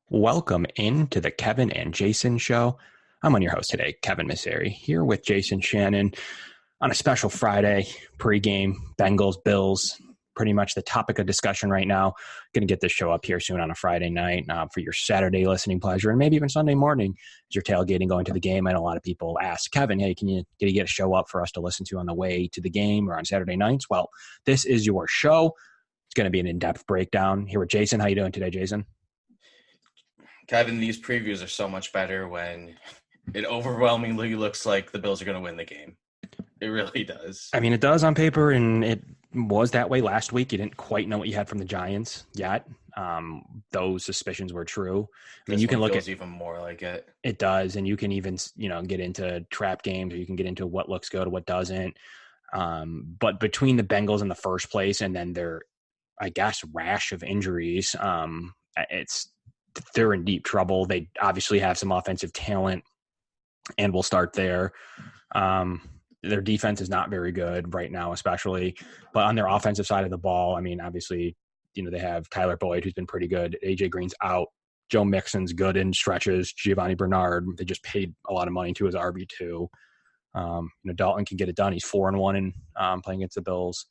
Welcome into the Kevin and Jason show. I'm on your host today, Kevin Masseri, here with Jason Shannon on a special Friday pregame, Bengals, Bills, pretty much the topic of discussion right now. Going to get this show up here soon on a Friday night for your Saturday listening pleasure, and maybe even Sunday morning as you're tailgating going to the game. I know a lot of people ask, Kevin, hey, can you get a show up for us to listen to on the way to the game or on Saturday nights? Well, this is your show. It's going to be an in-depth breakdown here with Jason. How you doing today, Jason? Kevin, these previews are so much better when it overwhelmingly looks like the Bills are going to win the game. It really does. I mean, it does on paper, and it was that way last week. You didn't quite know what you had from the Giants yet. Those suspicions were true. I mean, you can look at even more like it. It does, and you can even get into trap games, or you can get into what looks good, what doesn't. But between the Bengals in the first place and then their, I guess, rash of injuries, they're in deep trouble. They obviously have some offensive talent, and we'll start there. Their defense is not very good right now, especially. But on their offensive side of the ball, I mean, obviously, they have Tyler Boyd, who's been pretty good. AJ Green's out. Joe Mixon's good in stretches. Giovanni Bernard, they just paid a lot of money to his RB2. Dalton can get it done. He's 4-1 in playing against the Bills.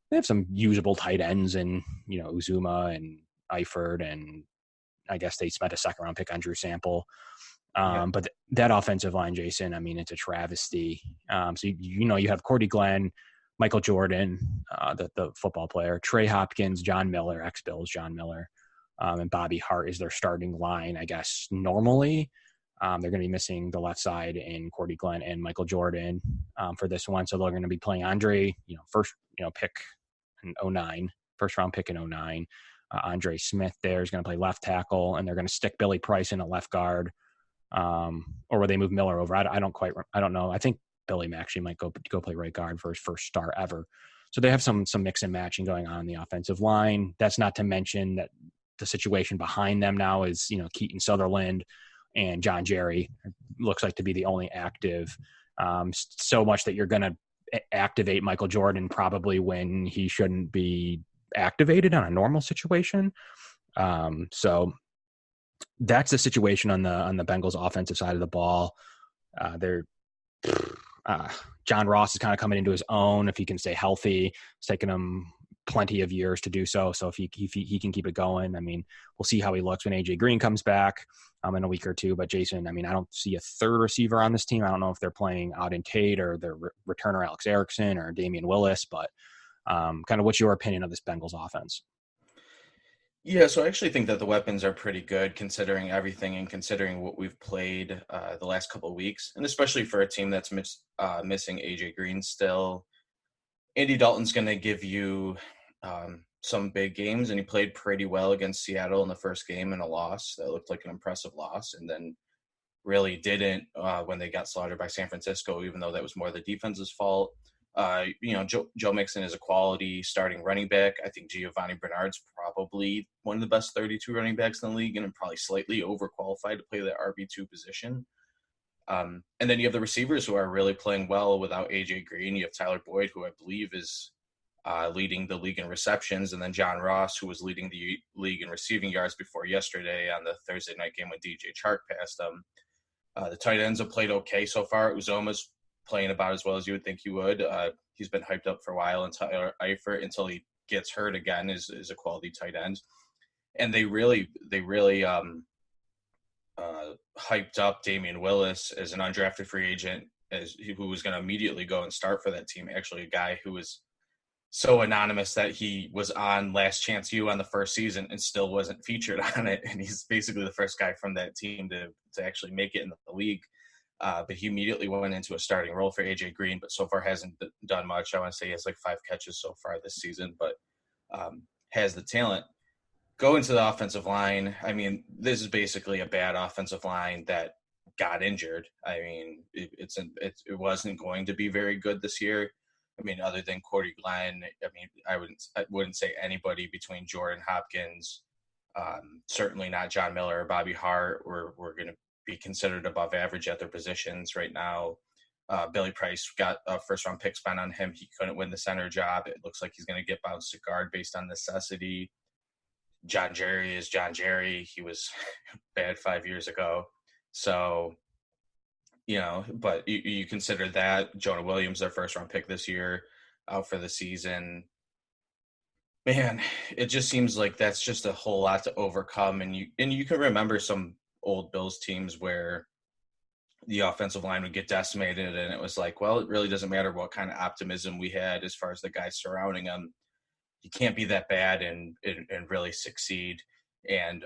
They have some usable tight ends in, Uzuma and Eifert, and I guess they spent a second-round pick on Drew Sample. But that offensive line, Jason, I mean, it's a travesty. So, you have Cordy Glenn, Michael Jordan, the football player, Trey Hopkins, John Miller, ex-Bills John Miller, and Bobby Hart is their starting line, I guess, normally. They're going to be missing the left side in Cordy Glenn and Michael Jordan for this one. So they're going to be playing Andre, first, pick in 09, first round pick in 09. Andre Smith there is going to play left tackle, and they're going to stick Billy Price in a left guard. Or will they move Miller over? I don't know. I think Billy actually might go play right guard for his first start ever. So they have some mix and matching going on the offensive line. That's not to mention that the situation behind them now is, Keaton Sutherland and John Jerry looks like to be the only active, so much that you're going to activate Michael Jordan probably when he shouldn't be activated on a normal situation. So that's the situation on the Bengals offensive side of the ball. John Ross is kind of coming into his own if he can stay healthy. It's taken him plenty of years to do so. So if he can keep it going, I mean, we'll see how he looks when AJ Green comes back in a week or two. But Jason, I mean, I don't see a third receiver on this team. I don't know if they're playing Auden Tate or their returner Alex Erickson or Damian Willis, but kind of what's your opinion of this Bengals offense? Yeah, so I actually think that the weapons are pretty good considering everything and considering what we've played the last couple of weeks, and especially for a team that's missing AJ Green still. Andy Dalton's going to give you some big games, and he played pretty well against Seattle in the first game in a loss that looked like an impressive loss, and then really didn't when they got slaughtered by San Francisco, even though that was more the defense's fault. Joe Mixon is a quality starting running back. I think Giovanni Bernard's probably one of the best 32 running backs in the league, and probably slightly overqualified to play the RB2 position. And then you have the receivers who are really playing well without AJ Green. You have Tyler Boyd, who I believe is leading the league in receptions, and then John Ross, who was leading the league in receiving yards before yesterday on the Thursday night game when DJ Chark passed them. The tight ends have played okay so far. Uzoma's playing about as well as you would think he would. He's been hyped up for a while, and Tyler Eifert, until he gets hurt again, is a quality tight end. And they really hyped up Damian Willis as an undrafted free agent, who was going to immediately go and start for that team. Actually, a guy who was so anonymous that he was on Last Chance U on the first season and still wasn't featured on it. And he's basically the first guy from that team to actually make it in the league. But he immediately went into a starting role for AJ Green, but so far hasn't done much. I want to say he has like 5 catches so far this season, but has the talent. Go into the offensive line. I mean, this is basically a bad offensive line that got injured. I mean, it wasn't going to be very good this year. I mean, other than Cordy Glenn, I mean, I wouldn't say anybody between Jordan Hopkins, certainly not John Miller or Bobby Hart, we're going to be considered above average at their positions right now. Billy Price got a first-round pick spent on him. He couldn't win the center job. It looks like he's going to get bounced to guard based on necessity. John Jerry is John Jerry. He was bad 5 years ago. So, but you consider that Jonah Williams, their first round pick this year, out for the season. Man, it just seems like that's just a whole lot to overcome. And you can remember some old Bills teams where the offensive line would get decimated, and it was like, well, it really doesn't matter what kind of optimism we had as far as the guys surrounding them. You can't be that bad and really succeed. And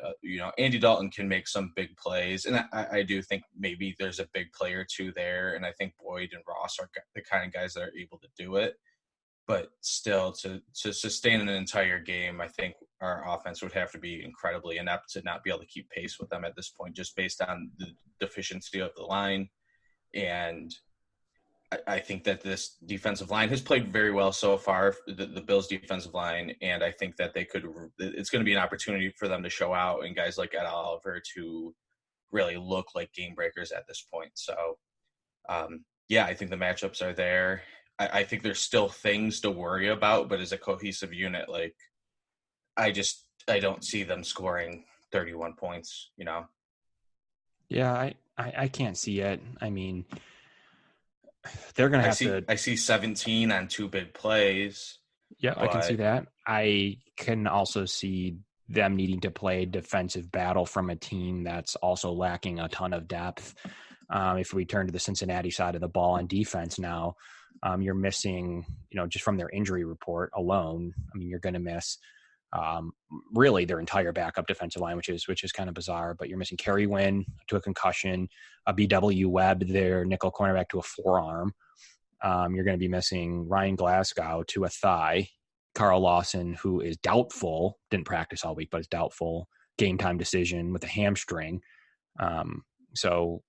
Andy Dalton can make some big plays, and I do think maybe there's a big player too there. And I think Boyd and Ross are the kind of guys that are able to do it. But still, to sustain an entire game, I think our offense would have to be incredibly inept to not be able to keep pace with them at this point, just based on the deficiency of the line. And I think that this defensive line has played very well so far, the Bills' defensive line, and I think that it's going to be an opportunity for them to show out and guys like Ed Oliver to really look like game breakers at this point. So, I think the matchups are there. I think there's still things to worry about, but as a cohesive unit, like I don't see them scoring 31 points, Yeah, I can't see it. I mean, they're going to have to. I see 17 on two big plays. Yeah, I can see that. I can also see them needing to play defensive battle from a team that's also lacking a ton of depth. If we turn to the Cincinnati side of the ball on defense now, you're missing, just from their injury report alone, I mean, you're going to miss really their entire backup defensive line, which is kind of bizarre, but you're missing Kerry Wynn to a concussion, a BW Webb, their nickel cornerback, to a forearm. You're going to be missing Ryan Glasgow to a thigh, Carl Lawson, who is doubtful, didn't practice all week, but is doubtful, game time decision with a hamstring. So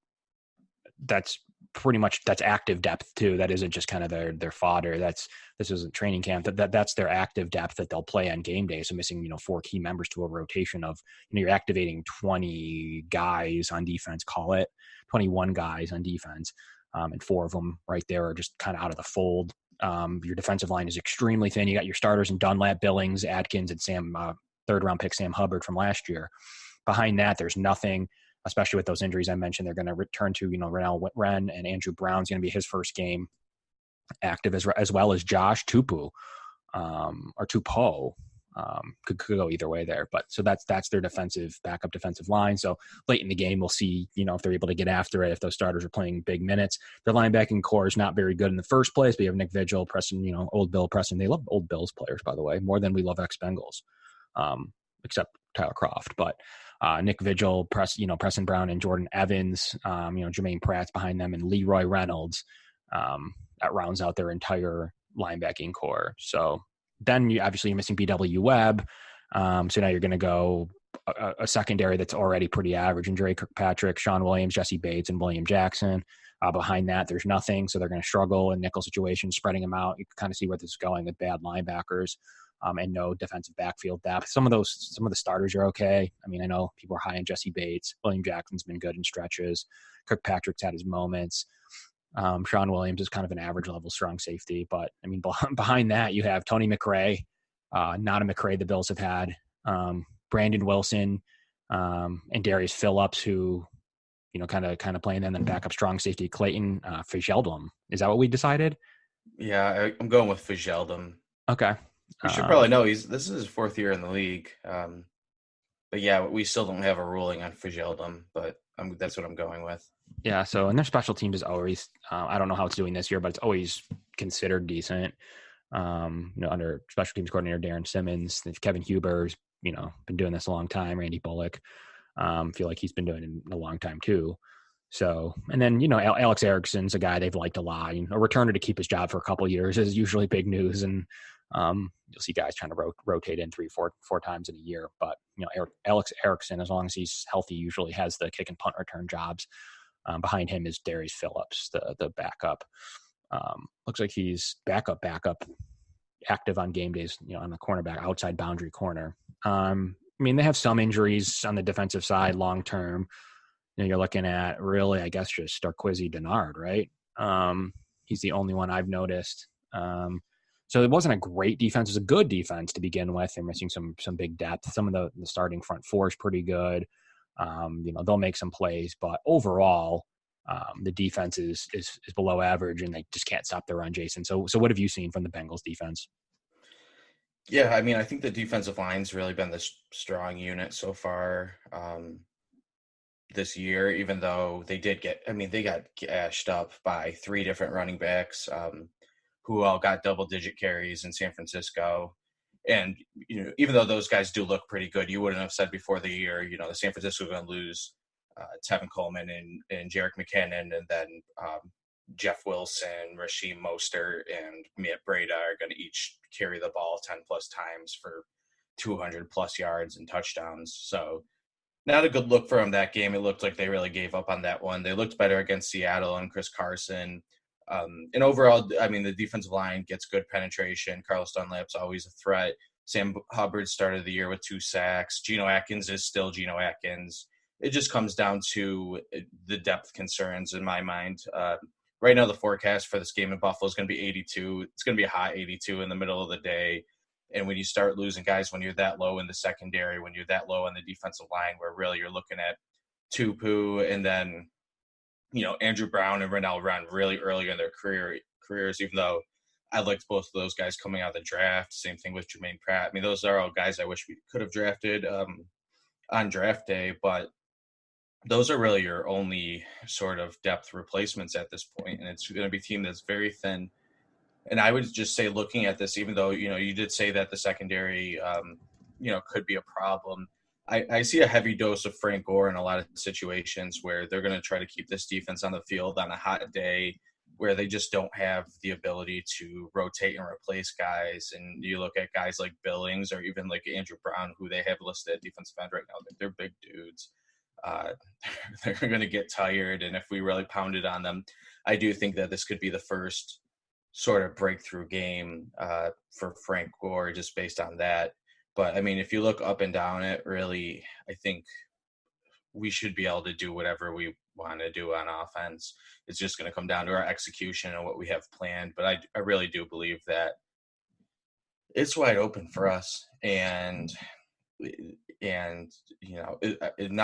that's pretty much, that's active depth too. That isn't just kind of their fodder. This isn't training camp. That's their active depth that they'll play on game day. So missing, 4 key members to a rotation of, you're activating 20 guys on defense, call it 21 guys on defense. And 4 of them right there are just kind of out of the fold. Your defensive line is extremely thin. You got your starters in Dunlap, Billings, Atkins, and third round pick Sam Hubbard from last year. Behind that, there's nothing. Especially with those injuries I mentioned, they're going to return to, Renell Wren, and Andrew Brown's going to be his first game active, as well as Josh Tupu, or Tupo. Could go either way there. But so that's their backup defensive line. So late in the game, we'll see, if they're able to get after it, if those starters are playing big minutes. Their linebacking core is not very good in the first place, but you have Nick Vigil, Preston, old Bill Preston. They love old Bills players, by the way, more than we love ex-Bengals, except Tyler Croft. But Nick Vigil, Preston Brown, and Jordan Evans, Jermaine Pratt's behind them, and Leroy Reynolds, that rounds out their entire linebacking core. So then you're missing BW Webb. So now you're going to go a secondary that's already pretty average, and Dre Kirkpatrick, Sean Williams, Jesse Bates, and William Jackson. Behind that, there's nothing. So they're going to struggle in nickel situations, spreading them out. You can kind of see where this is going with bad linebackers. And no defensive backfield depth. Some of the starters are okay. I mean, I know people are high on Jesse Bates. William Jackson's been good in stretches. Kirkpatrick's had his moments. Sean Williams is kind of an average level strong safety. But, I mean, behind that, you have Tony McRae, not a McRae the Bills have had, Brandon Wilson, and Darius Phillips, who, kind of playing them, then backup strong safety Clayton Fijeldum. Is that what we decided? Yeah, I'm going with Fijeldum. Okay. You should probably know this is his 4th year in the league. But yeah, we still don't have a ruling on Fijeldum, but that's what I'm going with. Yeah. So, and their special teams is always, I don't know how it's doing this year, but it's always considered decent. Under special teams coordinator Darren Simmons, Kevin Huber's, been doing this a long time. Randy Bullock, feel like he's been doing it a long time too. So, and then, Alex Erickson's a guy they've liked a lot. A returner to keep his job for a couple of years is usually big news. And you'll see guys trying to rotate in 3-4 times in a year. But, Alex Erickson, as long as he's healthy, usually has the kick and punt return jobs. Behind him is Darius Phillips, the backup. Looks like he's backup, active on game days, on the cornerback, outside boundary corner. They have some injuries on the defensive side long term. You're looking at really, I guess, just Starquizzi Denard, right? He's the only one I've noticed. So it wasn't a great defense. It was a good defense to begin with. They're missing some big depth. Some of the starting front four is pretty good. They'll make some plays, but overall, the defense is below average, and they just can't stop the run, Jason. So what have you seen from the Bengals defense? Yeah, I mean, I think the defensive line's really been the strong unit so far this year, even though they got gashed up by three different running backs who all got double-digit carries in San Francisco. And, even though those guys do look pretty good, you wouldn't have said before the year, the San Francisco are going to lose Tevin Coleman and Jerick McKinnon, and then Jeff Wilson, Rasheem Mostert, and Matt Breida are going to each carry the ball 10 plus times for 200 plus yards and touchdowns. So not a good look for them that game. It looked like they really gave up on that one. They looked better against Seattle and Chris Carson. And overall, I mean, the defensive line gets good penetration. Carlos Dunlap's always a threat. Sam Hubbard started the year with 2 sacks. Geno Atkins is still Geno Atkins. It just comes down to the depth concerns in my mind. Right now, the forecast for this game in Buffalo is going to be 82. It's going to be a hot 82 in the middle of the day. And when you start losing guys, when you're that low in the secondary, when you're that low on the defensive line, where really you're looking at Tupu and then, Andrew Brown and Renell Wren really early in their careers, even though I liked both of those guys coming out of the draft. Same thing with Jermaine Pratt. I mean, those are all guys I wish we could have drafted on draft day, but those are really your only sort of depth replacements at this point, and it's going to be a team that's very thin. And I would just say, looking at this, even though you did say that the secondary, could be a problem, I see a heavy dose of Frank Gore in a lot of situations where they're going to try to keep this defense on the field on a hot day, where they just don't have the ability to rotate and replace guys. And you look at guys like Billings or even like Andrew Brown, who they have listed at defensive end right now. They're big dudes. They're going to get tired, and if we really pounded on them, I do think that this could be the first sort of breakthrough game for Frank Gore, just based on that. But I mean, if you look up and down it, really, I think we should be able to do whatever we want to do on offense. It's just going to come down to our execution and what we have planned. But I really do believe that it's wide open for us. And now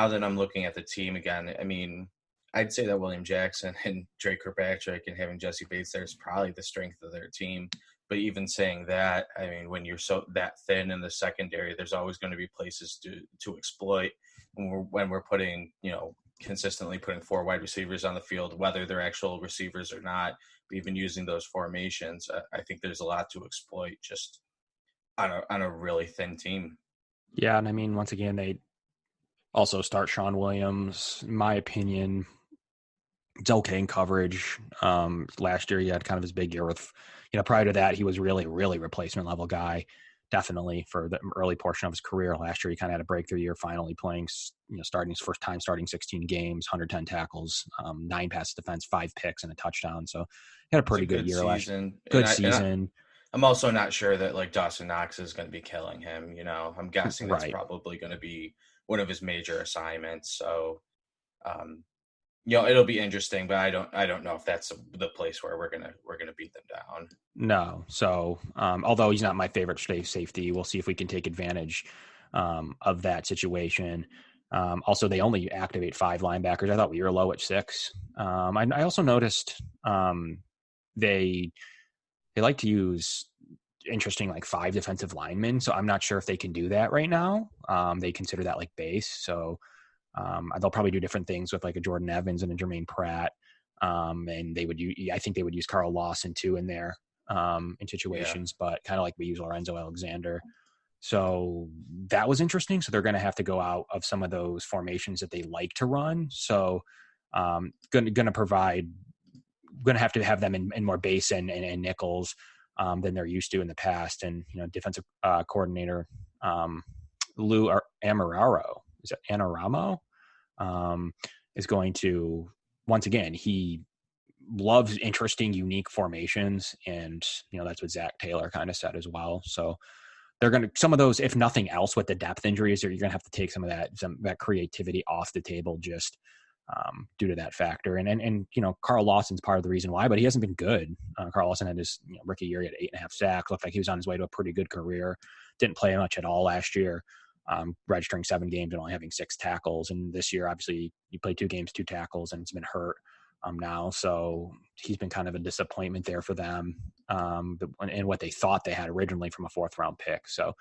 that I'm looking at the team again, I mean, I'd say that William Jackson and Drake Kirkpatrick and having Jesse Bates there is probably the strength of their team. But even saying that, I mean, when you're so that thin in the secondary, there's always going to be places to exploit when we're putting, consistently putting 4 wide receivers on the field, whether they're actual receivers or not. But even using those formations, I think there's a lot to exploit just on a really thin team. Yeah, and I mean, once again, they also start Sean Williams. In my opinion, it's okay in coverage. Last year, he had kind of his big year with, prior to that, he was really, really replacement level guy, definitely for the early portion of his career. Last year, he kind of had a breakthrough year, finally playing, starting his first time starting 16 games, 110 tackles, 9 pass defense, 5 picks, and a touchdown. So he had a pretty good year last year. Good season. I'm also not sure that like Dawson Knox is going to be killing him. I'm guessing that's Right. probably going to be one of his major assignments. So, it'll be interesting, but I don't know if that's the place where we're gonna beat them down. No. So, although he's not my favorite safety, we'll see if we can take advantage of that situation. Also, they only activate 5 linebackers. I thought we were low at 6. I also noticed they like to use interesting like 5 defensive linemen. So I'm not sure if they can do that right now. They consider that like base. So they'll probably do different things with like a Jordan Evans and a Jermaine Pratt. And I think they would use Carl Lawson too in there in situations, but kind of like we use Lorenzo Alexander. So that was interesting. So they're going to have to go out of some of those formations that they like to run. So going to have to have them in more base and nickels than they're used to in the past. And, defensive coordinator Lou Amoraro, is it Anaramo? Is going to, once again, he loves interesting, unique formations. And, that's what Zach Taylor kind of said as well. So they're going to, some of those, if nothing else, with the depth injuries, you're going to have to take some of that creativity off the table, just due to that factor. And Carl Lawson's part of the reason why, but he hasn't been good. Carl Lawson had his rookie year, he had 8.5 sacks. Looked like he was on his way to a pretty good career. Didn't play much at all last year, registering 7 games and only having 6 tackles. And this year, obviously, he played 2 games, 2 tackles, and it's been hurt now. So he's been kind of a disappointment there for them, and what they thought they had originally from a 4th-round pick. So,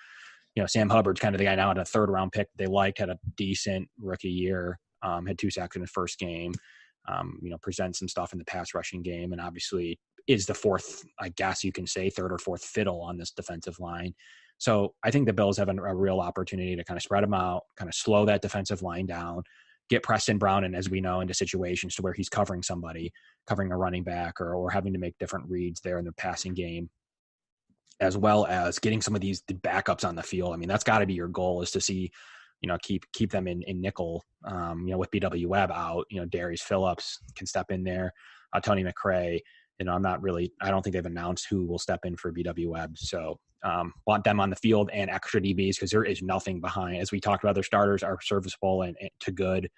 Sam Hubbard's kind of the guy now at a 3rd-round pick they liked, had a decent rookie year. Had 2 sacks in his first game, presents some stuff in the pass rushing game, and obviously is the 4th, I guess you can say, 3rd or 4th fiddle on this defensive line. So I think the Bills have a real opportunity to kind of spread them out, kind of slow that defensive line down, get Preston Brown, and as we know, into situations to where he's covering somebody, covering a running back, or having to make different reads there in the passing game, as well as getting some of the backups on the field. I mean, that's got to be your goal, is to see keep them in nickel, with BW Webb out, Darius Phillips can step in there, Tony McRae, I don't think they've announced who will step in for BW Webb. So want them on the field and extra DBs, because there is nothing behind. As we talked about, their starters are serviceable and to good.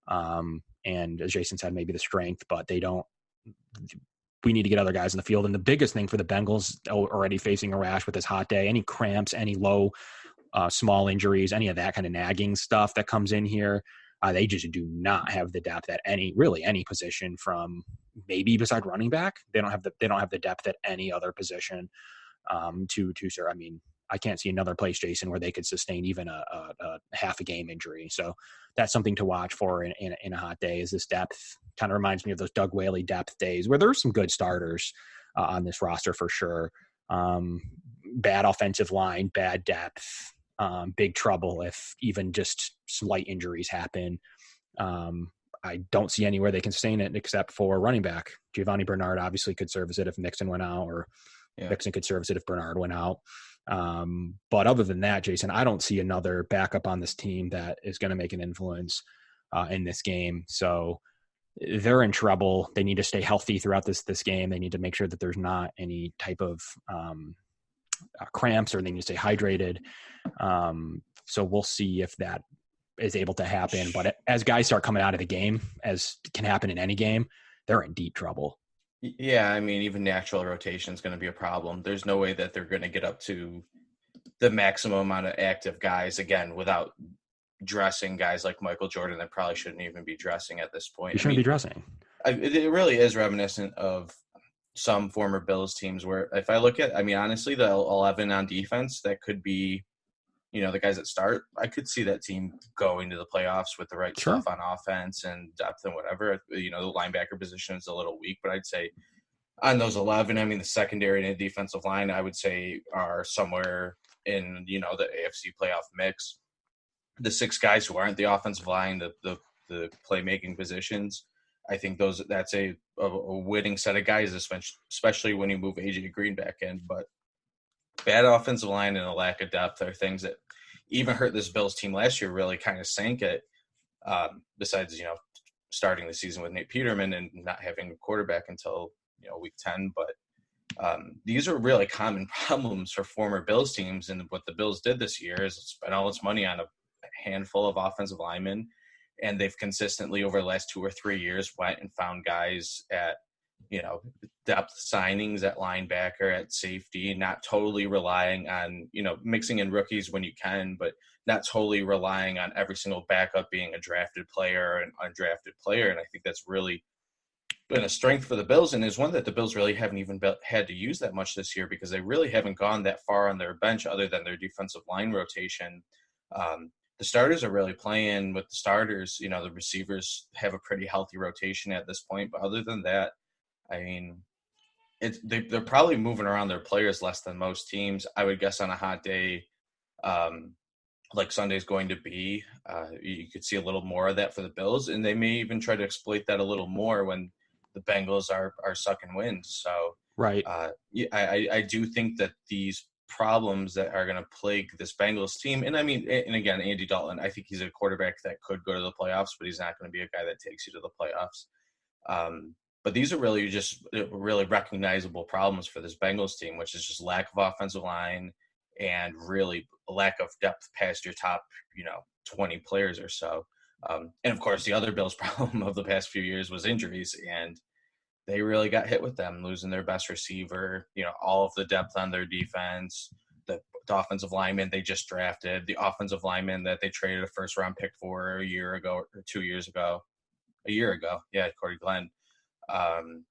And as Jason said, maybe the strength, but we need to get other guys in the field. And the biggest thing for the Bengals, already facing a rash with this hot day, any cramps, any low, small injuries, any of that kind of nagging stuff that comes in here, they just do not have the depth at any position, from maybe beside running back. They don't have the depth at any other position sir. I mean, I can't see another place, Jason, where they could sustain even a half a game injury. So that's something to watch for in a hot day, is this depth. Kind of reminds me of those Doug Whaley depth days, where there's some good starters on this roster for sure. Bad offensive line, bad depth, big trouble if even just slight injuries happen. I don't see anywhere they can sustain it except for running back. Giovanni Bernard obviously could service it if Mixon went out, or Mixon could service it if Bernard went out. But other than that, Jason, I don't see another backup on this team that is going to make an influence in this game. So they're in trouble. They need to stay healthy throughout this game. They need to make sure that there's not any type of cramps, or they need to stay hydrated. So we'll see if that is able to happen. But as guys start coming out of the game, as can happen in any game, they're in deep trouble. Yeah, I mean, even natural rotation is going to be a problem. There's no way that they're going to get up to the maximum amount of active guys, again, without dressing guys like Michael Jordan that probably shouldn't even be dressing at this point. You shouldn't be dressing. It really is reminiscent of some former Bills teams, where if I look at, honestly, the 11 on defense, that could be, the guys that start, I could see that team going to the playoffs with the right stuff on offense and depth and whatever. The linebacker position is a little weak, but I'd say on those 11, the secondary and the defensive line, I would say are somewhere in, the AFC playoff mix. The 6 guys who aren't the offensive line, the playmaking positions, I think that's a winning set of guys, especially when you move AJ Green back in. But bad offensive line and a lack of depth are things that even hurt this Bills team last year, really kind of sank it, besides, starting the season with Nate Peterman and not having a quarterback until, week 10. But these are really common problems for former Bills teams. And what the Bills did this year is spend all its money on a handful of offensive linemen. And they've consistently, over the last 2 or 3 years, went and found guys at, depth signings at linebacker, at safety, not totally relying on, mixing in rookies when you can, but not totally relying on every single backup being a drafted player or an undrafted player. And I think that's really been a strength for the Bills, and is one that the Bills really haven't even had to use that much this year, because they really haven't gone that far on their bench other than their defensive line rotation. The starters are really playing with the starters. The receivers have a pretty healthy rotation at this point. But other than that, they're probably moving around their players less than most teams. I would guess on a hot day, like Sunday's going to be, you could see a little more of that for the Bills. And they may even try to exploit that a little more when the Bengals are sucking wind. So right. I do think that these problems that are going to plague this Bengals team. And again, Andy Dalton, I think he's a quarterback that could go to the playoffs, but he's not going to be a guy that takes you to the playoffs. But these are really just really recognizable problems for this Bengals team, which is just lack of offensive line and really a lack of depth past your top, 20 players or so. And of course, the other Bills' problem of the past few years was injuries, and they really got hit with them, losing their best receiver, all of the depth on their defense, the offensive lineman they just drafted, the offensive lineman that they traded a first round pick for a year ago or 2 years ago, a year ago. Yeah, Corey Glenn. Um,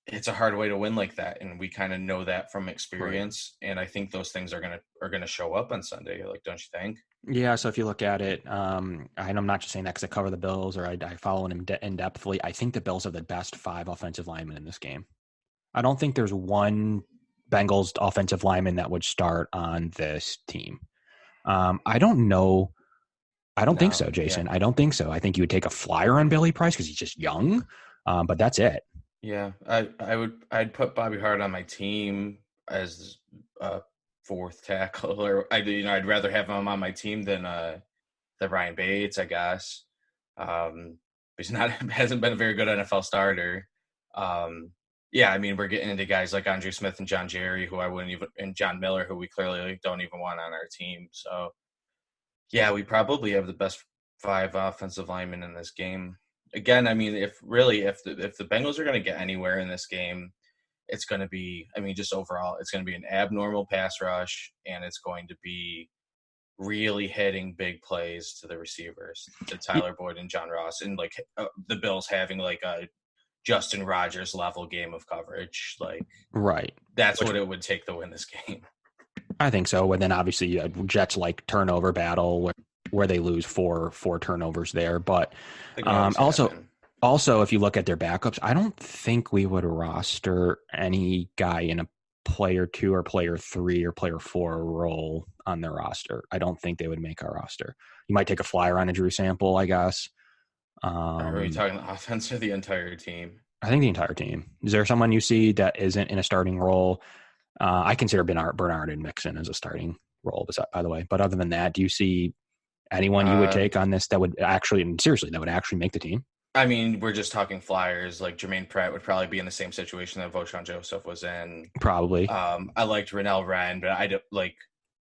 it's a hard way to win like that, and we kind of know that from Right. experience. And I think those things are gonna show up on Sunday. Like, don't you think? Yeah, so if you look at it, and I'm not just saying that because I cover the Bills or I follow them in depthly. I think the Bills are the best 5 offensive linemen in this game. I don't think there's one Bengals offensive lineman that would start on this team. I don't know. I don't think No, so, yeah, Jason. I don't think so. I think you would take a flyer on Billy Price because he's just young, but that's it. yeah. I'd put Bobby Hart on my team as a fourth tackle, or I'd rather have him on my team than Ryan Bates, I guess. He's not hasn't been a very good NFL starter. Um, yeah, I mean, we're getting into guys like Andre Smith and John Jerry, who I wouldn't even, and John Miller, who we clearly don't even want on our team. So yeah, we probably have the best 5 offensive linemen in this game. Again, I mean, if the Bengals are going to get anywhere in this game, it's going to be, I mean, just overall, it's going to be an abnormal pass rush, and it's going to be really hitting big plays to the receivers, to Tyler Boyd and John Ross, and like the Bills having like a Justin Rogers level game of coverage. Like, Right. that's Which what it would take to win this game. I think so. And then obviously Jets like turnover battle where they lose four turnovers there. But It can always also happen. also if you look at their backups, I don't think we would roster any guy in a player 2 or player 3 or player 4 role on their roster. I don't think they would make our roster. You might take a flyer on a Drew Sample, I guess. Are we talking the offense or the entire team? I think the entire team. Is there someone you see that isn't in a starting role? I consider Bernard and Mixon as a starting role, by the way. But other than that, do you see anyone you would take on this that would actually, and seriously, that would actually make the team? I mean, we're just talking flyers. Like Jermaine Pratt would probably be in the same situation that Voshon Joseph was in. Probably. I liked Rennell Wren, but I don't like.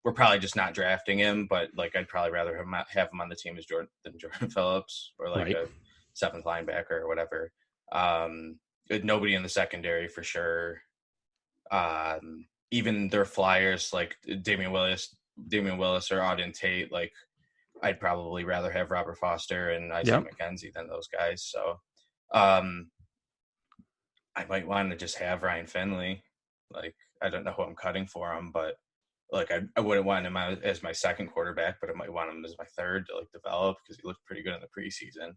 We're probably just not drafting him. But like, I'd probably rather have him on the team as than Jordan Phillips, or like Right. a seventh linebacker or whatever. Nobody in the secondary for sure. Even their flyers like Damian Willis or Auden Tate, like I'd probably rather have Robert Foster and Isaiah Yep. McKenzie than those guys. So um, I might want to just have Ryan Finley. Like, I don't know who I'm cutting for him, but like I wouldn't want him as my second quarterback, but I might want him as my third to like develop because he looked pretty good in the preseason.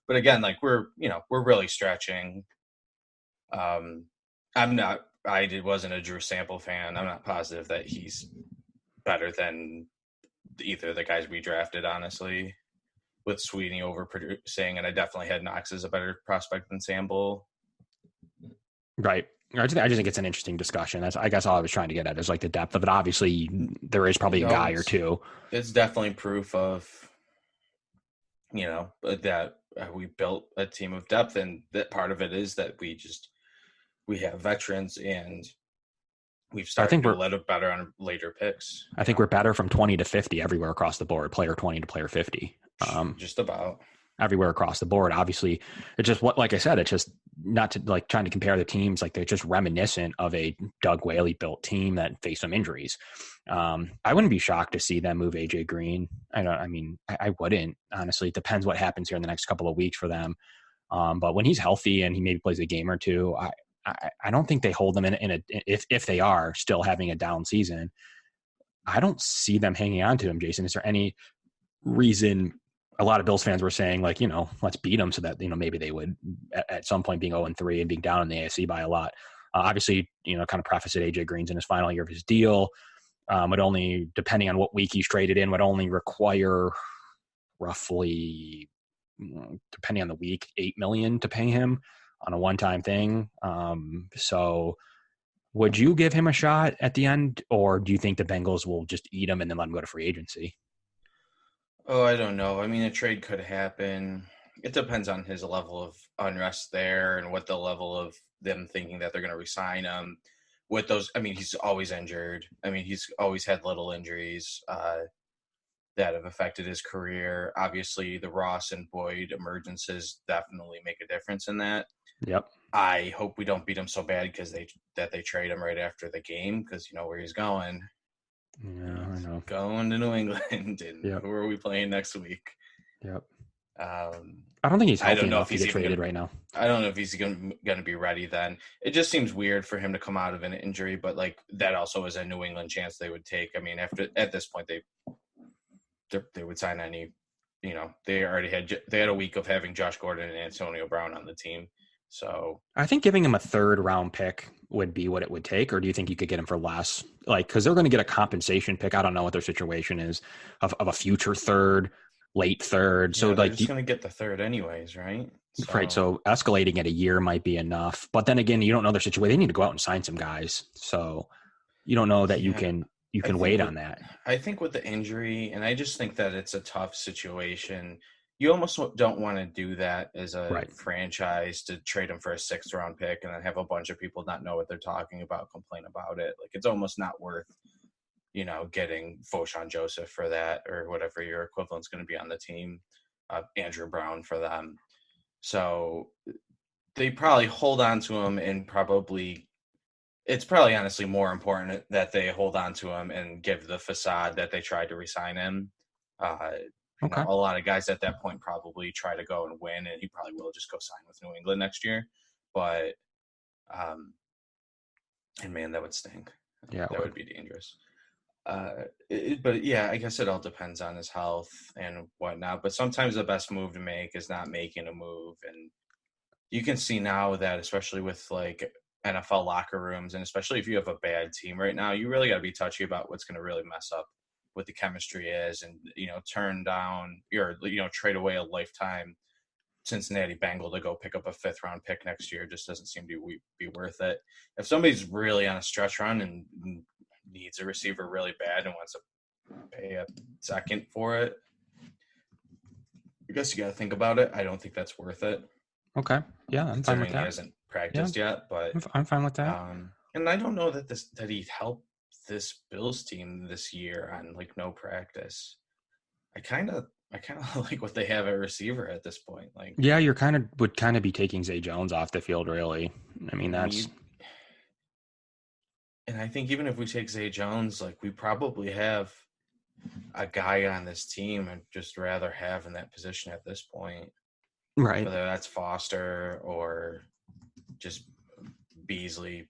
But again, like we're really stretching. Um, I'm not. Wasn't a Drew Sample fan. I'm not positive that he's better than either of the guys we drafted, honestly, with Sweeney overproducing, and I definitely had Knox as a better prospect than Sample. Right. I just think it's an interesting discussion. That's, I guess, all I was trying to get at is like the depth of it. Obviously, there is probably a No, guy or two. it's definitely proof of that we built a team of depth, and that part of it is that we have veterans, and we've I started think to we're let it better on later picks. I think we're better from 20 to 50 everywhere across the board. Player 20 to player 50. Just about. Everywhere across the board. Obviously, it's just what, like I said, it's just not to like trying to compare the teams. Like they're just reminiscent of a Doug Whaley built team that faced some injuries. I wouldn't be shocked to see them move AJ Green. I wouldn't, honestly. It depends what happens here in the next couple of weeks for them. But when he's healthy and he maybe plays a game or two, I don't think they hold them in a if they are still having a down season. I don't see them hanging on to him, Jason. Is there any reason? A lot of Bills fans were saying, like, let's beat them so that, maybe they would at some point being 0-3 and being down in the AFC by a lot. Obviously, kind of preface it, AJ Green's in his final year of his deal. Would only, depending on what week he's traded in, would only require roughly, depending on the week, $8 million to pay him on a one-time thing. So would you give him a shot at the end, or do you think the Bengals will just eat him and then let him go to free agency? Oh, I don't know. I mean, a trade could happen. It depends on his level of unrest there and what the level of them thinking that they're going to resign him. With those, I mean, he's always injured. I mean, he's always had little injuries. that have affected his career. Obviously, the Ross and Boyd emergences definitely make a difference in that. Yep. I hope we don't beat him so bad because they trade him right after the game, because you know where he's going. Yeah, I He's know. going to New England, and Yep. who are we playing next week? Yep. Um, I don't think he's I healthy don't know enough if to he's get even traded going. right now. I don't know if he's going to be ready then. It just seems weird for him to come out of an injury, but like that also is a New England chance they would take. I mean, at this point they would sign any. You know, they had a week of having Josh Gordon and Antonio Brown on the team, so I think giving him a third round pick would be what it would take, or do you think you could get him for less? Like, because they're going to get a compensation pick. I don't know what their situation is of a future third, late third. So, yeah, they're like, just going to get the third anyways, right? right. So So, escalating it a year might be enough. But then again, you don't know their situation. They need to go out and sign some guys. So, you don't know that you yeah, can I think wait with on that. I think with the injury, and I just think that it's a tough situation. You almost don't want to do that as a Right. franchise, to trade him for a sixth round pick and then have a bunch of people not know what they're talking about, complain about it. Like it's almost not worth, getting Foshan Joseph for that, or whatever your equivalent's going to be on the team, Andrew Brown for them. So they probably hold on to him, and probably it's probably honestly more important that they hold on to him and give the facade that they tried to resign him. Uh, Okay. a lot of guys at that point probably try to go and win, and he probably will just go sign with New England next year. But, and man, that would stink. Yeah, it That would. would be dangerous. But yeah, I guess it all depends on his health and whatnot. But sometimes the best move to make is not making a move, and you can see now that, especially with like NFL locker rooms, and especially if you have a bad team right now, you really got to be touchy about what's going to really mess up what the chemistry is, and turn down or trade away a lifetime Cincinnati Bengal to go pick up a fifth round pick next year just doesn't seem to be worth it. If somebody's really on a stretch run and needs a receiver really bad and wants to pay a second for it, I guess you got to think about it. I don't think that's worth it, Okay. Yeah, I'm fine with considering he that. hasn't Yeah, practiced yet. But I'm fine with that. and I don't know that he helped this Bills team this year on like no practice. I kind of like what they have at receiver at this point. Like, Yeah, would kind of be taking Zay Jones off the field, really. I mean, I that's mean, and I think even if we take Zay Jones, like we probably have a guy on this team I'd just rather have in that position at this point, right. whether that's Foster or just Beasley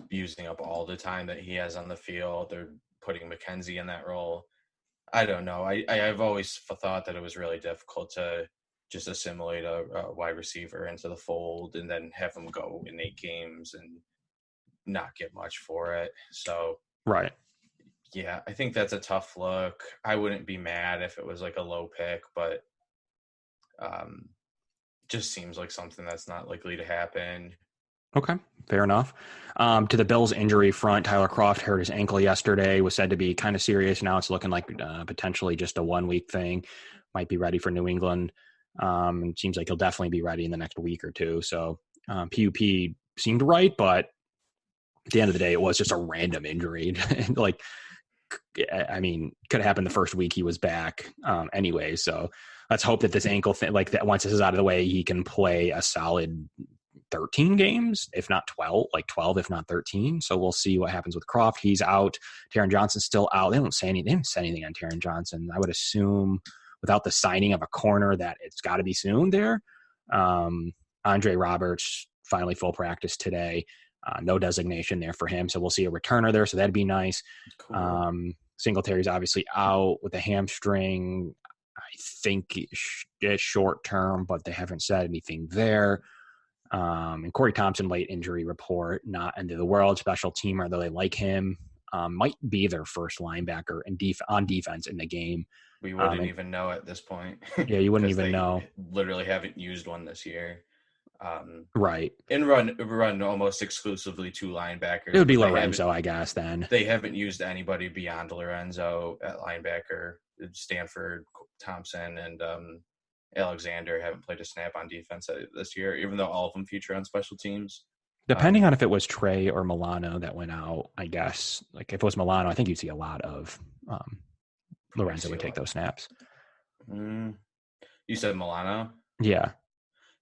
using up all the time that he has on the field. They're putting McKenzie in that role. I don't know. I've always thought that it was really difficult to just assimilate a wide receiver into the fold and then have him go in 8 games and not get much for it. So Right. yeah, I think that's a tough look. I wouldn't be mad if it was like a low pick, but um, just seems like something that's not likely to happen. Okay, fair enough. To the Bills' injury front, Tyler Croft hurt his ankle yesterday, was said to be kind of serious. Now it's looking like potentially just a 1 week thing. Might be ready for New England. It seems like he'll definitely be ready in the next week or two. So PUP seemed right, but at the end of the day, it was just a random injury. Like, I mean, could have happened the first week he was back anyway. So let's hope that this ankle thing, like that, once this is out of the way, he can play a solid 13 games, if not 12, like 12, if not 13. So we'll see what happens with Croft. He's out. Taron Johnson's still out. They didn't say anything on Taron Johnson. I would assume without the signing of a corner that it's got to be soon there. Andre Roberts, finally full practice today. No designation there for him. So we'll see a returner there. So that'd be nice. Cool. Singletary's obviously out with a hamstring. I think it's short term, but they haven't said anything there. And Corey Thompson, late injury report, not end of the world. Special teamer, though they like him. Might be their first linebacker on defense in the game. We wouldn't even know at this point. Yeah, you wouldn't because even they know. literally haven't used one this year. Right. And run almost exclusively two linebackers. It would be Lorenzo, I guess, then. They haven't used anybody beyond Lorenzo at linebacker. Stanford, Thompson, and Alexander haven't played a snap on defense this year, even though all of them feature on special teams. Depending on if it was Trey or Milano that went out, I guess. Like if it was Milano, I think you'd see a lot of Probably Lorenzo see would a take lot. those snaps. Mm, you said Milano? Yeah.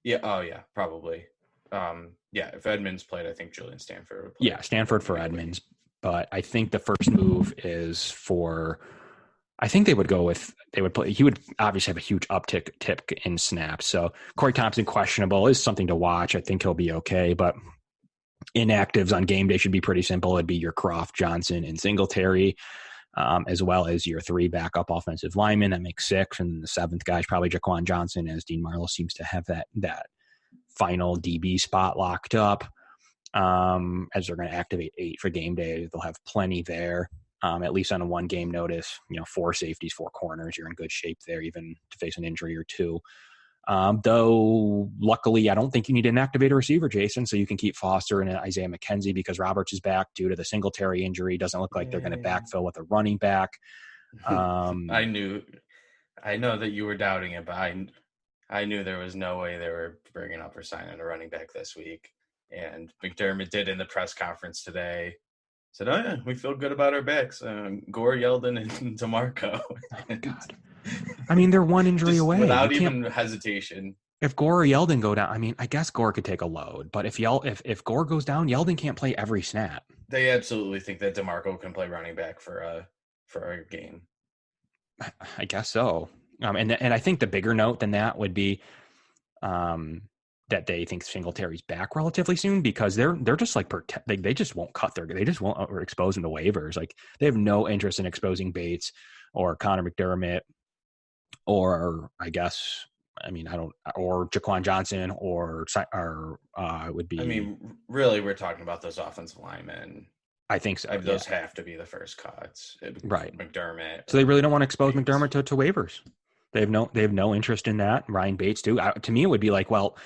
Yeah. Oh, yeah, probably. Yeah, if Edmonds played, I think Julian Stanford would play Yeah, Stanford for immediately. Edmonds. But I think the first move is for I think they would play. He would obviously have a huge uptick tip in snaps. So Corey Thompson questionable is something to watch. I think he'll be okay, but inactives on game day should be pretty simple. It'd be your Croft, Johnson, and Singletary, as well as your 3 backup offensive linemen. That makes 6, and the 7th guy is probably Jaquan Johnson, as Dean Marlowe seems to have that final DB spot locked up. As they're going to activate 8 for game day, they'll have plenty there. At least on a 1-game notice, 4 safeties, 4 corners. You're in good shape there, even to face an injury or 2. Though, luckily, I don't think you need to inactivate a receiver, Jason, so you can keep Foster and Isaiah McKenzie because Roberts is back due to the Singletary injury. Doesn't look like they're going to Yay. backfill with a running back. I know that you were doubting it, but I knew there was no way they were bringing up or signing a running back this week. And McDermott did in the press conference today. Said, "Oh yeah, we feel good about our backs. Gore, Yeldon, and DeMarco." Oh, God. I mean, they're one injury just away. without even hesitation. If Gore or Yeldon go down, I mean, I guess Gore could take a load, but if Gore goes down, Yeldon can't play every snap. They absolutely think that DeMarco can play running back for a game. I guess so. And I think the bigger note than that would be that they think Singletary's back relatively soon because they're just like they just won't they just won't expose him to waivers. Like they have no interest in exposing Bates or Connor McDermott or I guess or Jaquan Johnson or it would be. I mean, really, we're talking about those offensive linemen. I think so. Those have to be the first cuts. Right. McDermott. So they really don't want to expose Bates. McDermott to waivers. They have no interest in that. Ryan Bates too. To me, it would be like, well,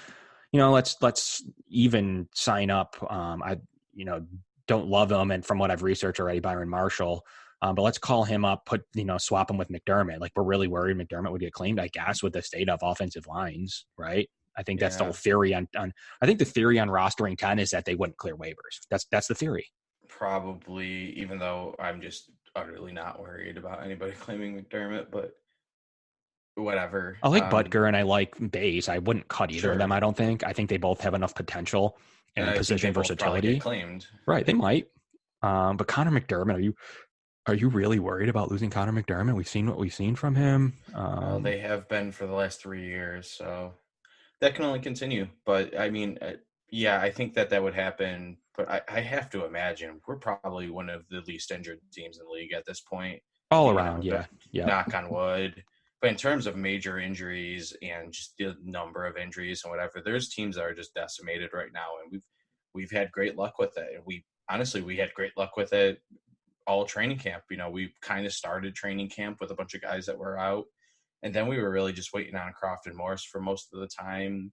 let's even sign up. I don't love him, and from what I've researched already, Byron Marshall. But let's call him up, swap him with McDermott. Like we're really worried McDermott would get claimed, I guess, with the state of offensive lines, right? I think that's the whole theory on. I think the theory on rostering 10 is that they wouldn't clear waivers. That's the theory. Probably, even though I'm just utterly not worried about anybody claiming McDermott, but whatever. I like Butker and I like Bates. I wouldn't cut either of them. I don't think. I think they both have enough potential and position versatility. Claimed. Right, they might. But Connor McDermott, are you really worried about losing Connor McDermott? We've seen what we've seen from him. They have been for the last 3 years, so that can only continue. But I mean, I think that would happen. But I have to imagine we're probably one of the least injured teams in the league at this point. All around, yeah. Knock on wood. But in terms of major injuries and just the number of injuries and whatever, there's teams that are just decimated right now, and we've had great luck with it. And we had great luck with it all training camp. We kind of started training camp with a bunch of guys that were out, and then we were really just waiting on Croft and Morse for most of the time.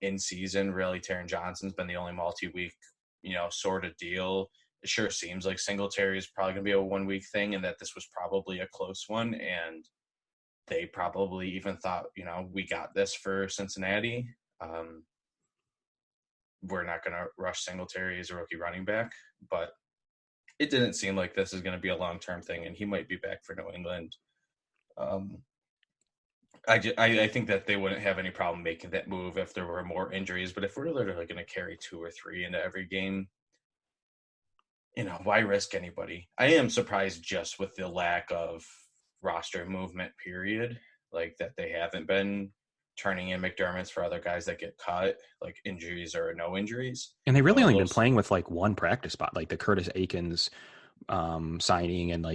In season, really, Taron Johnson's been the only multi-week, sort of deal. It sure seems like Singletary is probably going to be a 1-week thing, and that this was probably a close one, and they probably even thought, we got this for Cincinnati. We're not going to rush Singletary as a rookie running back, but it didn't seem like this is going to be a long-term thing, and he might be back for New England. I think that they wouldn't have any problem making that move if there were more injuries, but if we're literally going to carry 2 or 3 into every game, why risk anybody? I am surprised just with the lack of roster movement, period, like that they haven't been turning in McDermott's for other guys that get cut, like injuries or no injuries. And they really only been playing with like one practice spot, like the Curtis Akins signing and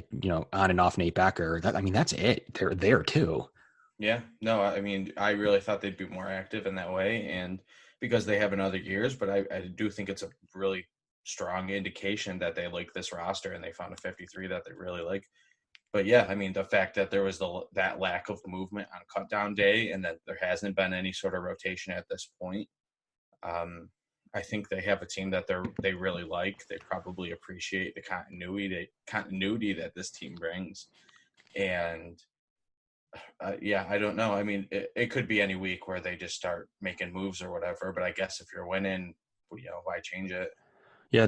on and off Nate Becker. That's it. They're there too. Yeah, no, I really thought they'd be more active in that way, and because they have in other years, but I do think it's a really strong indication that they like this roster and they found a 53 that they really like. But yeah, the fact that there was that lack of movement on cut down day and that there hasn't been any sort of rotation at this point, I think they have a team that they really like. They probably appreciate the continuity that this team brings, and I don't know. It could be any week where they just start making moves or whatever. But I guess if you're winning, why change it? Yeah,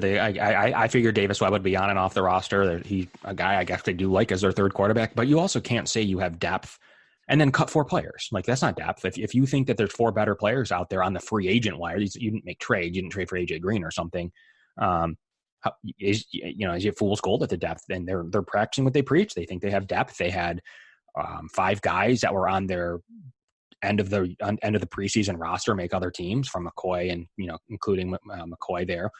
I figured Davis Webb would be on and off the roster. He a guy I guess they do like as their third quarterback, but you also can't say you have depth and then cut 4 players. Like that's not depth. If you think that there's 4 better players out there on the free agent wire, you didn't make trade. You didn't trade for AJ Green or something. Um, is it fool's gold at the depth? And they're practicing what they preach. They think they have depth. They had 5 guys that were on their end of the preseason roster make other teams from McCoy and including McCoy there.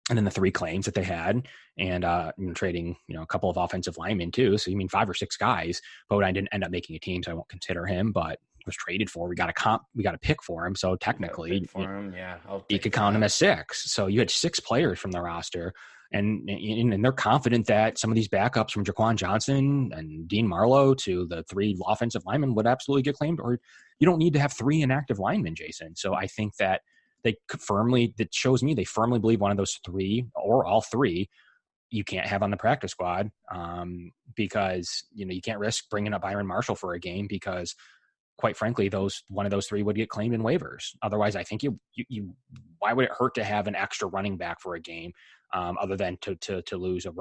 And then the 3 claims that they had, and trading a couple of offensive linemen too. So you mean 5 or 6 guys. Bodine didn't end up making a team, so I won't consider him. But was traded for. We got a pick for him. So technically, you could count him as 6. So you had 6 players from the roster, and they're confident that some of these backups from Jaquan Johnson and Dean Marlowe to the 3 offensive linemen would absolutely get claimed. Or you don't need to have 3 inactive linemen, Jason. So I think that that shows me they firmly believe one of those 3 or all 3 you can't have on the practice squad, because you can't risk bringing up Byron Marshall for a game because, quite frankly, one of those 3 would get claimed in waivers. Otherwise, I think you why would it hurt to have an extra running back for a game, other than to lose a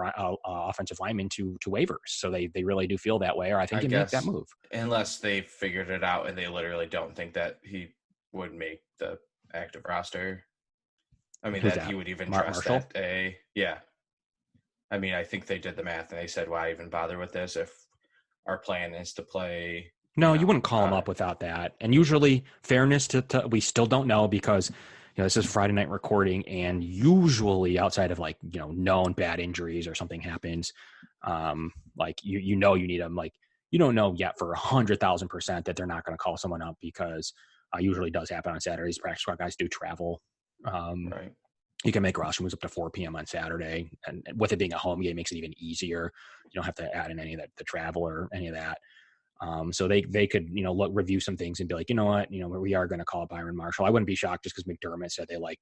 offensive lineman to waivers? So they really do feel that way, or I think you make that move unless they figured it out and they literally don't think that he would make the active roster. I mean, that he would even trust Marshall? that yeah. I mean, I think they did the math and they said, why even bother with this if our plan is to play? No, you wouldn't call him up without that. And usually, fairness to we still don't know because this is Friday night recording, and usually outside of known bad injuries or something happens, you need them. Like you don't know yet for 100,000% that they're not going to call someone up because usually does happen on Saturdays. Practice squad guys do travel. Right. You can make roster moves up to 4 p.m. on Saturday, and with it being a home game, makes it even easier. You don't have to add in any of the travel or any of that. So they could review some things and be like, you know what, we are going to call Byron Marshall. I wouldn't be shocked just because McDermott said they like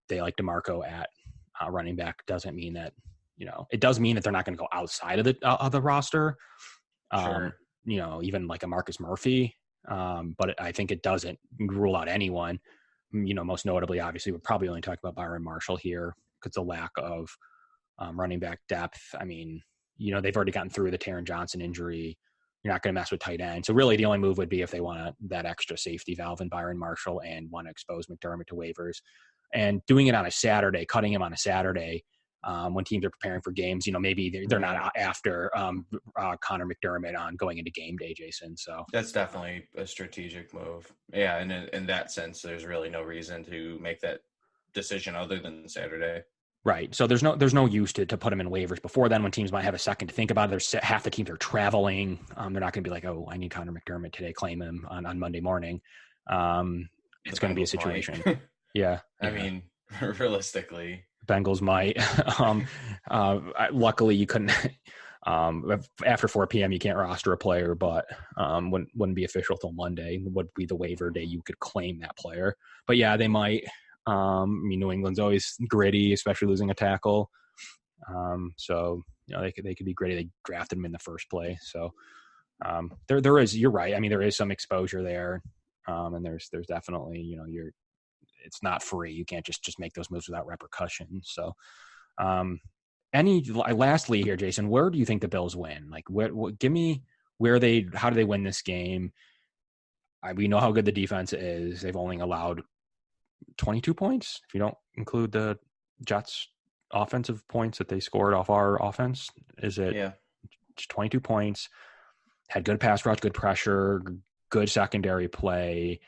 DeMarco at running back. Doesn't mean that it does mean that they're not going to go outside of the roster. Sure. Even like a Marcus Murphy. But I think it doesn't rule out anyone. Most notably, obviously, we're probably only talking about Byron Marshall here because the lack of running back depth. I mean, they've already gotten through the Taron Johnson injury. You're not going to mess with tight end. So really the only move would be if they want that extra safety valve in Byron Marshall and want to expose McDermott to waivers. And doing it on a Saturday, cutting him on a Saturday when teams are preparing for games, maybe they're not after Connor McDermott on going into game day, Jason. So that's definitely a strategic move. Yeah, and in that sense, there's really no reason to make that decision other than Saturday. Right. So there's no use to put them in waivers before then when teams might have a second to think about it. There's half the teams are traveling. They're not going to be like, oh, I need Connor McDermott today, claim him on Monday morning. It's going to be a situation. Yeah. I mean, realistically. Bengals might. Luckily, you couldn't. After 4 p.m., you can't roster a player, but wouldn't be official till Monday. Would be the waiver day you could claim that player. But yeah, they might. New England's always gritty, especially losing a tackle. So they could be gritty. They drafted him in the first place. So there is. You're right. I mean, there is some exposure there, and there's definitely it's not free. You can't just make those moves without repercussions. So, lastly here, Jason, where do you think the Bills win? Like, give me how do they win this game? We know how good the defense is. They've only allowed 22 points if you don't include the Jets offensive points that they scored off our offense. Is it 22 points? Had good pass rush, good pressure, good secondary play.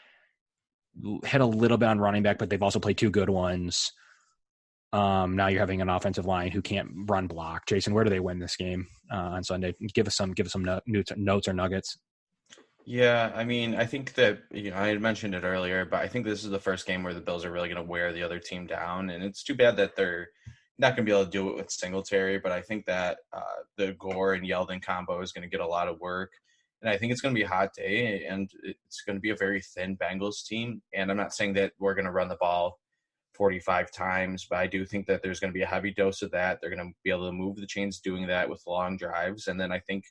Hit a little bit on running back, but they've also played 2 good ones. Now you're having an offensive line who can't run block. Jason, where do they win this game on Sunday? Give us some notes or nuggets. Yeah, I mean, I think that, I had mentioned it earlier, but I think this is the first game where the Bills are really going to wear the other team down. And it's too bad that they're not going to be able to do it with Singletary, but I think that the Gore and Yeldon combo is going to get a lot of work. And I think it's going to be a hot day, and it's going to be a very thin Bengals team. And I'm not saying that we're going to run the ball 45 times, but I do think that there's going to be a heavy dose of that. They're going to be able to move the chains doing that with long drives. And then I think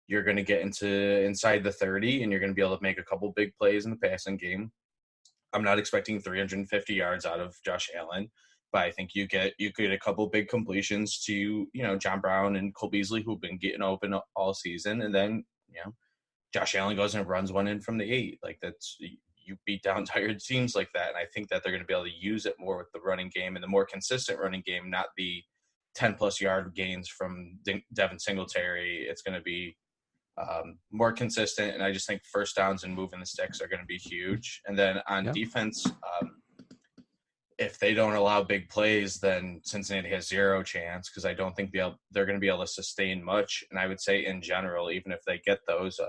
you're going to get inside the 30, and you're going to be able to make a couple big plays in the passing game. I'm not expecting 350 yards out of Josh Allen, but I think you get a couple big completions to, John Brown and Cole Beasley, who've been getting open all season, and then Josh Allen goes and runs one in from the 8. Like, that's, you beat down tired teams like that, and I think that they're going to be able to use it more with the running game and the more consistent running game, not the 10-plus yard gains from Devin Singletary. It's going to be more consistent, and I just think first downs and moving the sticks are going to be huge. And then on defense, if they don't allow big plays, then Cincinnati has zero chance, because I don't think they're going to be able to sustain much. And I would say in general, even if they get those,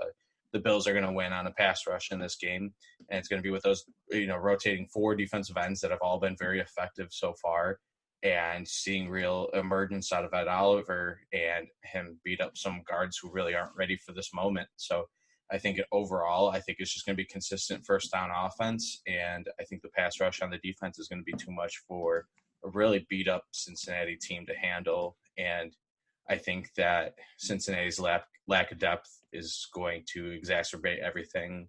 the Bills are going to win on a pass rush in this game, and it's going to be with those rotating 4 defensive ends that have all been very effective so far, and seeing real emergence out of Ed Oliver and him beat up some guards who really aren't ready for this moment. So I think overall, I think it's just going to be consistent first down offense, and I think the pass rush on the defense is going to be too much for a really beat up Cincinnati team to handle. And I think that Cincinnati's lack of depth is going to exacerbate everything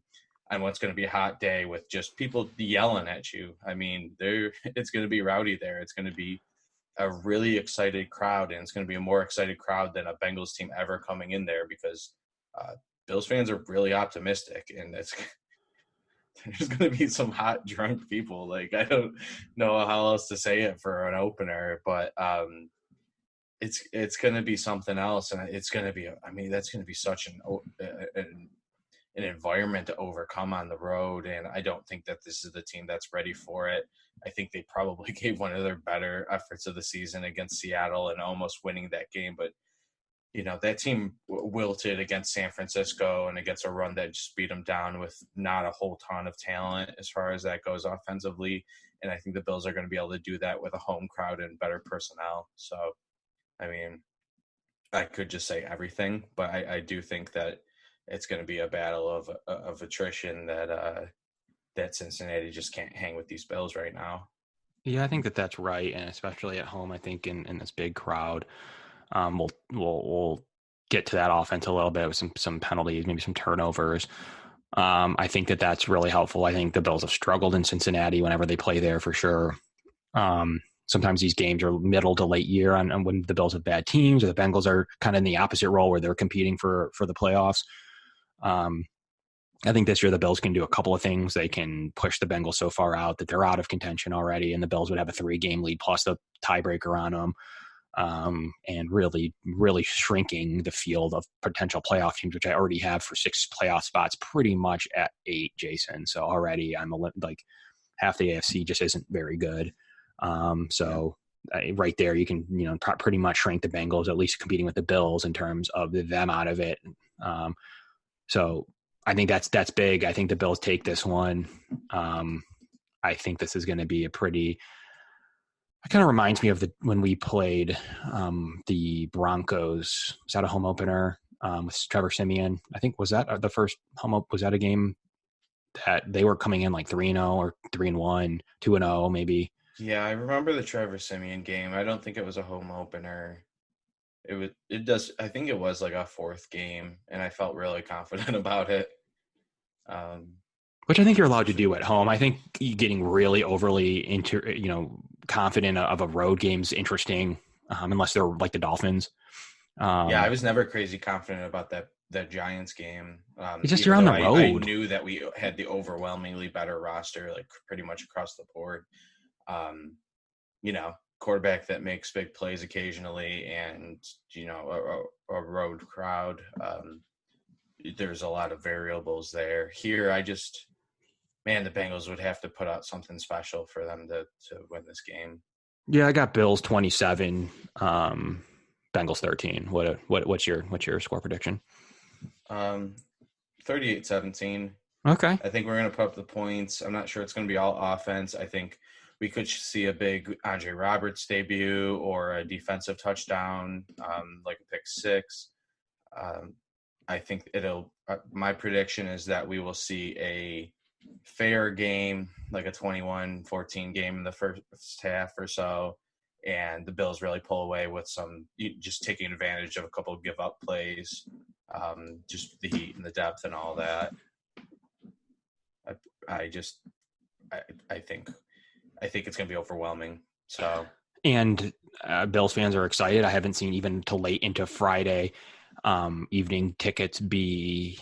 on what's going to be a hot day with just people yelling at you. I mean, it's going to be rowdy there. It's going to be a really excited crowd, and it's going to be a more excited crowd than a Bengals team ever coming in there, because Bills fans are really optimistic, and there's going to be some hot drunk people. Like, I don't know how else to say it for an opener, but it's going to be something else, and it's going to be. I mean, that's going to be such an environment to overcome on the road, and I don't think that this is the team that's ready for it. I think they probably gave one of their better efforts of the season against Seattle and almost winning that game, but that team wilted against San Francisco and against a run that just beat them down with not a whole ton of talent as far as that goes offensively. And I think the Bills are going to be able to do that with a home crowd and better personnel. So, I mean, I could just say everything, but I do think that it's going to be a battle of attrition that Cincinnati just can't hang with these Bills right now. Yeah, I think that's right, and especially at home, I think in this big crowd. We'll get to that offense a little bit with some penalties, maybe some turnovers. I think that's really helpful. I think the Bills have struggled in Cincinnati whenever they play there, for sure. Sometimes these games are middle to late year on when the Bills have bad teams, or the Bengals are kind of in the opposite role where they're competing for the playoffs. I think this year the Bills can do a couple of things. They can push the Bengals so far out that they're out of contention already, and the Bills would have a 3-game lead plus the tiebreaker on them. And really, really shrinking the field of potential playoff teams, which I already have for 6 playoff spots, pretty much at 8, Jason. So already I'm like half the AFC just isn't very good. Right there, you can, pretty much shrink the Bengals, at least competing with the Bills in terms of them out of it. So I think that's big. I think the Bills take this one. I think this is going to be a pretty, it kind of reminds me of when we played the Broncos. Was that a home opener with Trevor Siemian? I think, was that the first was that a game that they were coming in like 3-0 or 3-1, 2-0 maybe? Yeah, I remember the Trevor Siemian game. I don't think it was a home opener. I think it was like a 4th game, and I felt really confident about it. Which I think you're allowed to do at home. I think getting really overly confident of a road game is interesting, unless they're like the Dolphins. Yeah, I was never crazy confident about that Giants game. It's just you're on the road. I knew that we had the overwhelmingly better roster, like pretty much across the board. Quarterback that makes big plays occasionally, and a road crowd. There's a lot of variables there. Here, the Bengals would have to put out something special for them to win this game. Yeah, I got Bills 27, Bengals 13. What's your score prediction? 38-17. Okay. I think we're going to put up the points. I'm not sure it's going to be all offense. I think we could see a big Andre Roberts debut or a defensive touchdown, like a pick 6. I think my prediction is that we will see a fair game, like a 21-14 game in the first half or so, and the Bills really pull away with some just taking advantage of a couple of give up plays, just the heat and the depth and all that. I think it's going to be overwhelming. So, And Bills fans are excited. I haven't seen even till late into Friday evening tickets be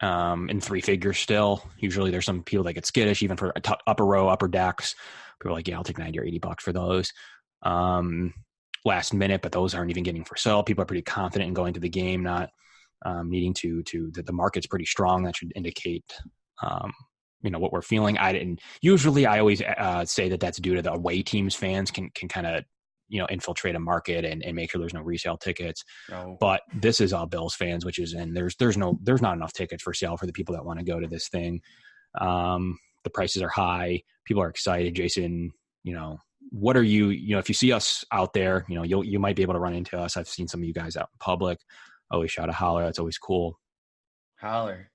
in three figures still. Usually there's some people that get skittish, even for upper row, upper decks. People are like, yeah, I'll take $90 or $80 for those. Last minute, but those aren't even getting for sale. People are pretty confident in going to the game, not needing to the market's pretty strong. That should indicate what we're feeling. Usually I always say that that's due to the away teams fans can kind of infiltrate a market and make sure there's no resale tickets. no. But this is all Bills fans, which is, and there's not enough tickets for sale for the people that want to go to this thing. The prices are high. People are excited. Jason, what are you, if you see us out there, you might be able to run into us. I've seen some of you guys out in public. Always shout a holler. That's always cool. Holler.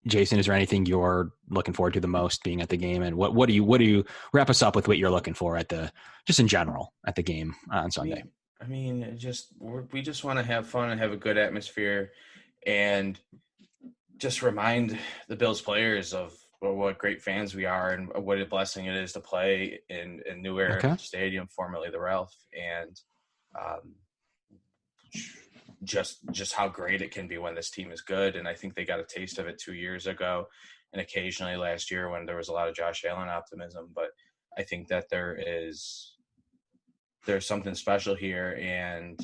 Jason, is there anything you're looking forward to the most being at the game? And what do you wrap us up with what you're looking for just in general at the game on Sunday? I mean, we just want to have fun and have a good atmosphere and just remind the Bills players of what great fans we are and what a blessing it is to play in New Era Stadium, formerly the Ralph, and just how great it can be when this team is good. And I think they got a taste of it 2 years ago and occasionally last year when there was a lot of Josh Allen optimism. But I think that there's something special here, and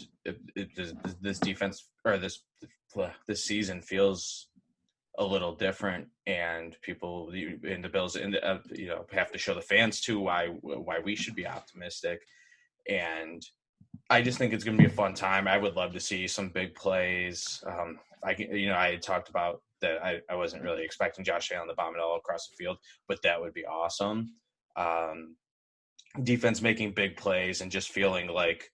this defense or this season feels a little different, and people in the Bills have to show the fans too why we should be optimistic. And I just think it's going to be a fun time. I would love to see some big plays. I had talked about that. I wasn't really expecting Josh Allen to bomb it all across the field, but that would be awesome. Defense making big plays and just feeling like,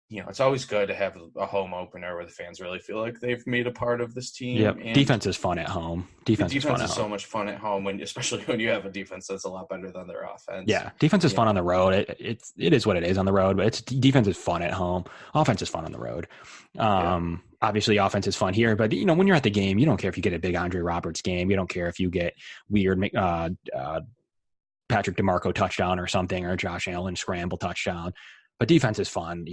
it's always good to have a home opener where the fans really feel like they've made a part of this team. Yep. And defense is fun at home. Defense is so much fun at home, especially when you have a defense that's a lot better than their offense. Yeah, defense is fun on the road. It is what it is on the road, but defense is fun at home. Offense is fun on the road. Obviously, offense is fun here, but when you're at the game, you don't care if you get a big Andre Roberts game. You don't care if you get weird Patrick DeMarco touchdown or something, or Josh Allen scramble touchdown. But defense is fun,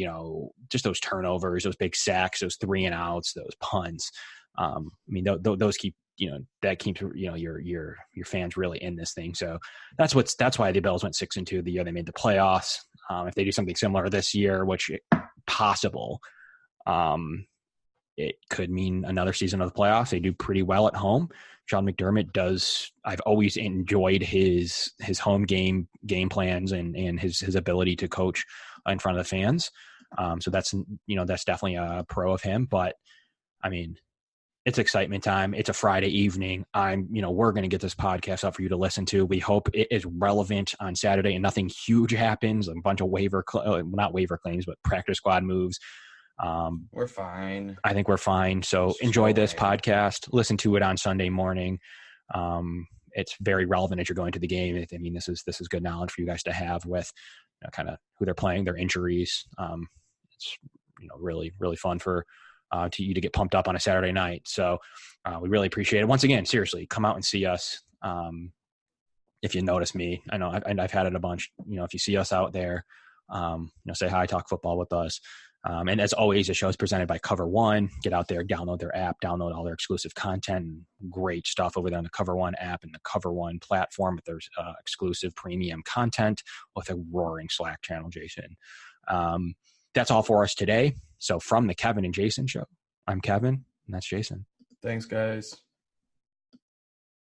just those turnovers, those big sacks, those 3-and-outs, those punts. Those keep, that keeps, your fans really in this thing. So that's why the Bills went 6-2 the year they made the playoffs. If they do something similar this year, which possible, it could mean another season of the playoffs. They do pretty well at home. Sean McDermott does. I've always enjoyed his home game plans and his ability to coach in front of the fans. So that's definitely a pro of him. But I mean, it's excitement time. It's a Friday evening. We're going to get this podcast up for you to listen to. We hope it is relevant on Saturday and nothing huge happens. A bunch of not waiver claims, but practice squad moves. We're fine. I think we're fine. So enjoy this podcast. Listen to it on Sunday morning. It's very relevant as you're going to the game. I mean, this is good knowledge for you guys to have with kind of who they're playing, their injuries. It's really, really fun for you to get pumped up on a Saturday night. So we really appreciate it. Once again, seriously, come out and see us. If you notice me, I know I've had it a bunch. If you see us out there, say hi, talk football with us. And as always, the show is presented by Cover One. Get out there, download their app, download all their exclusive content, and great stuff over there on the Cover One app and the Cover One platform. But there's exclusive premium content with a roaring Slack channel, Jason. That's all for us today. So from the Kevin and Jason show, I'm Kevin, and that's Jason. Thanks, guys.